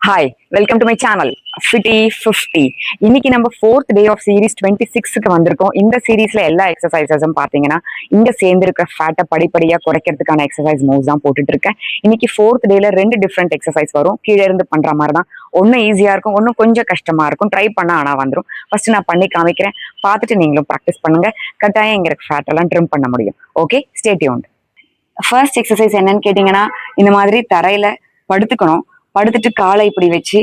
Hi welcome to my channel fifty 50. இன்னைக்கு நம்ம 4th day of series 26க்கு வந்திருக்கோம். இந்த சீரீஸ்ல எல்லா எக்ஸசைசஸும் பார்த்தீங்கன்னா இங்க சேர்ந்திருக்கிற ஃபேட்டை படிப்படியா குறைக்கிறதுக்கான எக்ஸசைஸ் மூவ்ஸ் தான் போட்டுட்டு இருக்கேன். இன்னைக்கு 4th டேல 2 டிஃப்ரெண்ட் எக்ஸசைஸ் வரும். கீழே இருந்து பண்ற மாதிரி தான். ஒன்னும் ஈஸியா இருக்கும், ஒன்னும் கொஞ்சம் கஷ்டமா இருக்கும். ட்ரை பண்ணா ஆனா வந்துடும். ஃபர்ஸ்ட் நான் பண்ணி காமிக்கிறேன், பார்த்துட்டு நீங்களும் ப்ராக்டிஸ் பண்ணுங்க. கட்டாயம் இங்க ஃபேட் எல்லாம் ட்ரிம் பண்ண முடியும். Okay, stay tuned. First exercise என்னன்னு கேட்டீங்கன்னா, இந்த மாதிரி தரையில படுத்துக்கணும். படுத்துட்டு காலை இப்படி வச்சு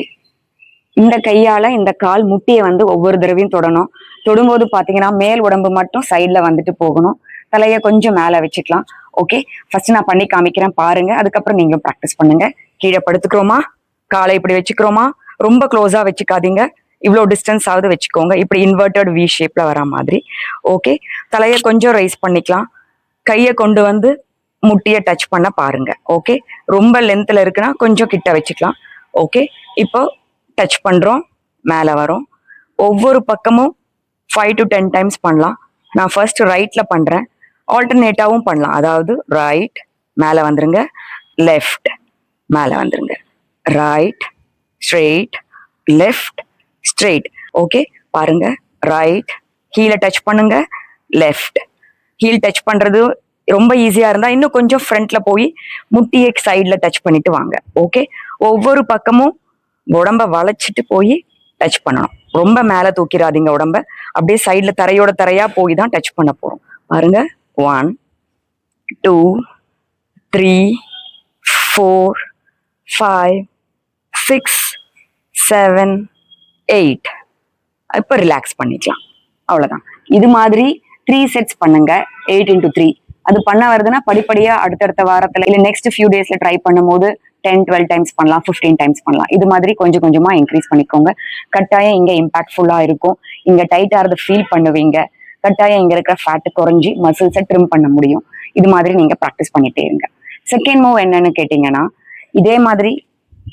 இந்த கையால இந்த கால் முட்டியை வந்து ஒவ்வொரு தடவையும் தொடணும். தொடும்போது பாத்தீங்கன்னா மேல் உடம்பு மட்டும் சைட்ல வந்துட்டு போகணும். தலையை கொஞ்சம் மேல வச்சுக்கலாம். ஓகே, ஃபர்ஸ்ட் நான் பண்ணி காமிக்கிறேன், பாருங்க. அதுக்கப்புறம் நீங்களும் ப்ராக்டிஸ் பண்ணுங்க. கீழே படுத்துக்கிறோமா, காலை இப்படி வச்சுக்கிறோமா, ரொம்ப க்ளோஸா வச்சுக்காதீங்க, இவ்வளோ டிஸ்டன்ஸ் ஆகுது வச்சுக்கோங்க. இப்படி இன்வெர்டட் வி ஷேப்ல வர மாதிரி. ஓகே, தலையை கொஞ்சம் ரைஸ் பண்ணிக்கலாம். கையை கொண்டு வந்து முட்டியை டச் பண்ண பாருங்க. ஓகே, ரொம்ப லென்த்ல இருக்குன்னா கொஞ்சம் கிட்ட வச்சுக்கலாம். ஓகே, இப்போ டச் பண்றோம், மேல வரும். ஒவ்வொரு பக்கமும் 5 to 10 டைம்ஸ் பண்ணலாம். நான் ஃபர்ஸ்ட் ரைட்ல பண்றேன், ஆல்டர்னேட்டாவும் பண்ணலாம். அதாவது ரைட் மேல வந்துருங்க, லெஃப்ட் மேல வந்துருங்க, right straight, left straight. Okay, பாருங்க. ரைட் ஹீல டச் பண்ணுங்க, லெஃப்ட் ஹீல் டச் பண்றது ரொம்ப ஈஸியா இருந்தா இன்னும் கொஞ்சம் ஃப்ரண்ட்ல போய் முட்டியை சைட்ல டச் பண்ணிட்டு வாங்க. ஓகே, ஒவ்வொரு பக்கமும் உடம்ப வளைச்சிட்டு போய் டச் பண்ணணும். ரொம்ப மேல தூக்கிடாதீங்க உடம்ப, அப்படியே சைட்ல தரையோட தரையா போய் தான் டச் பண்ண போறோம். பாருங்க, 1 2 3 4 5 6 7 8. இப்ப ரிலாக்ஸ் பண்ணிக்கலாம், அவ்வளவுதான். இது மாதிரி 3 செட்ஸ் பண்ணுங்க, 8 into 3. அது பண்ண வருதுன்னா படிப்படியா அடுத்தடுத்த வாரத்துல இல்ல நெக்ஸ்ட் ஃபியூ டேஸ்ல ட்ரை பண்ணும்போது 10-12 டைம்ஸ் பண்ணலாம், 15 டைம்ஸ் பண்ணலாம். இது மாதிரி கொஞ்சம் கொஞ்சமா இன்க்ரீஸ் பண்ணிக்கோங்க. கட்டாயம் இங்க இம்பாக்ட்ஃபுல்லா இருக்கும். இங்க டைட் ஆறத ஃபீல் பண்ணுவீங்க. கட்டாயம் இங்க இருக்கிற ஃபேட் குறைஞ்சி மசில்ஸை ட்ரிம் பண்ண முடியும். இது மாதிரி நீங்க ப்ராக்டிஸ் பண்ணிட்டே இருங்க. செகண்ட் மூவ் என்னன்னு கேட்டீங்கன்னா, இதே மாதிரி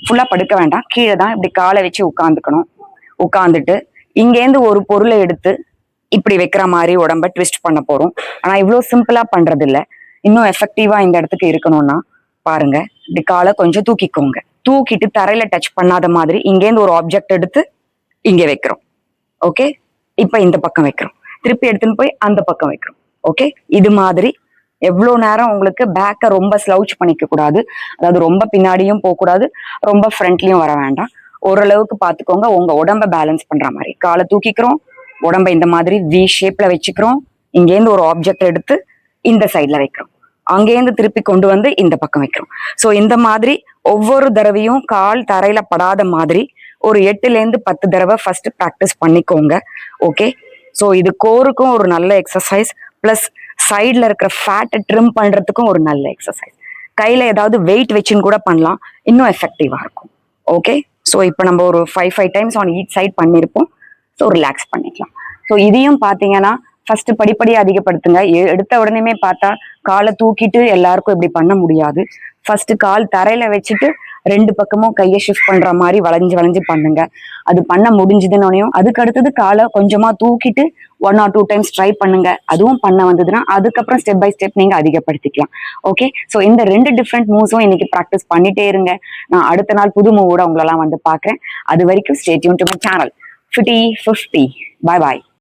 ஃபுல்லா படுக்க வேண்டாம், கீழே தான் இப்படி காலை வச்சு உட்காந்துக்கணும். உட்காந்துட்டு இங்கேருந்து ஒரு பொருளை எடுத்து இப்படி வைக்கிற மாதிரி உடம்ப ட்விஸ்ட் பண்ண போறோம். ஆனா இவ்வளவு சிம்பிளா பண்றது இல்ல. இன்னும் எஃபெக்டிவா இந்த இடத்துக்கு இருக்கணும்னா பாருங்க, இப்படி காலை கொஞ்சம் தூக்கிக்கோங்க. தூக்கிட்டு தரையில டச் பண்ணாத மாதிரி இங்கேருந்து ஒரு ஆப்ஜெக்ட் எடுத்து இங்க வைக்கிறோம். ஓகே, இப்ப இந்த பக்கம் வைக்கிறோம், திருப்பி எடுத்துன்னு போய் அந்த பக்கம் வைக்கிறோம். ஓகே, இது மாதிரி எவ்வளவு நேரம் உங்களுக்கு பேக்கை ரொம்ப ஸ்லவுச் பண்ணிக்க கூடாது. அதாவது ரொம்ப பின்னாடியும் போக கூடாது, ரொம்ப ஃப்ரண்ட்லயும் வர வேண்டாம். ஓரளவுக்கு பாத்துக்கோங்க. உங்க உடம்ப பேலன்ஸ் பண்ற மாதிரி காலை தூக்கிக்கிறோம், உடம்ப இந்த மாதிரி வி ஷேப்ல வச்சுக்கிறோம். இங்கேருந்து ஒரு ஆப்ஜெக்ட் எடுத்து இந்த சைட்ல வைக்கிறோம், அங்கேருந்து திருப்பி கொண்டு வந்து இந்த பக்கம் வைக்கிறோம். ஸோ இந்த மாதிரி ஒவ்வொரு தடவையும் கால் தரையில படாத மாதிரி ஒரு 8-10 தடவை ஃபர்ஸ்ட் ப்ராக்டிஸ் பண்ணிக்கோங்க. ஓகே, ஸோ இது கோருக்கும் ஒரு நல்ல எக்ஸசைஸ், பிளஸ் சைட்ல இருக்கிற ஃபேட்டை ட்ரிம் பண்றதுக்கும் ஒரு நல்ல எக்ஸசைஸ். கையில ஏதாவது வெயிட் வச்சுன்னு கூட பண்ணலாம், இன்னும் எஃபெக்டிவா இருக்கும். ஓகே, ஸோ இப்போ நம்ம ஒரு 5 டைம்ஸ் ஆன் ஈச் சைட் பண்ணியிருப்போம். ஸோ ரிலாக்ஸ் பண்ணிக்கலாம். ஸோ இதையும் பார்த்தீங்கன்னா ஃபர்ஸ்ட் படிப்படியாக அதிகப்படுத்துங்க. எடுத்த உடனே பார்த்தா காலை தூக்கிட்டு எல்லாருக்கும் இப்படி பண்ண முடியாது. ஃபர்ஸ்ட் கால் தரையில வச்சுட்டு 2 பக்கமும் கையை ஷிஃப்ட் பண்ற மாதிரி வளைஞ்சு வளைஞ்சு பண்ணுங்க. அது பண்ண முடிஞ்சதுன்னொன்னையும் அதுக்கு அடுத்தது காலை கொஞ்சமா தூக்கிட்டு 1 or 2 டைம்ஸ் ட்ரை பண்ணுங்க. அதுவும் பண்ண வந்ததுன்னா அதுக்கப்புறம் ஸ்டெப் பை ஸ்டெப் நீங்க அதிகப்படுத்திக்கலாம். ஓகே, ஸோ இந்த 2 டிஃப்ரெண்ட் மூவ்ஸும் இன்னைக்கு ப்ராக்டிஸ் பண்ணிட்டே இருங்க. நான் அடுத்த நாள் புது மூவோட உங்களெல்லாம் வந்து பாக்குறேன். அது வரைக்கும் stay tune to my channel Fitty 50. Bye bye.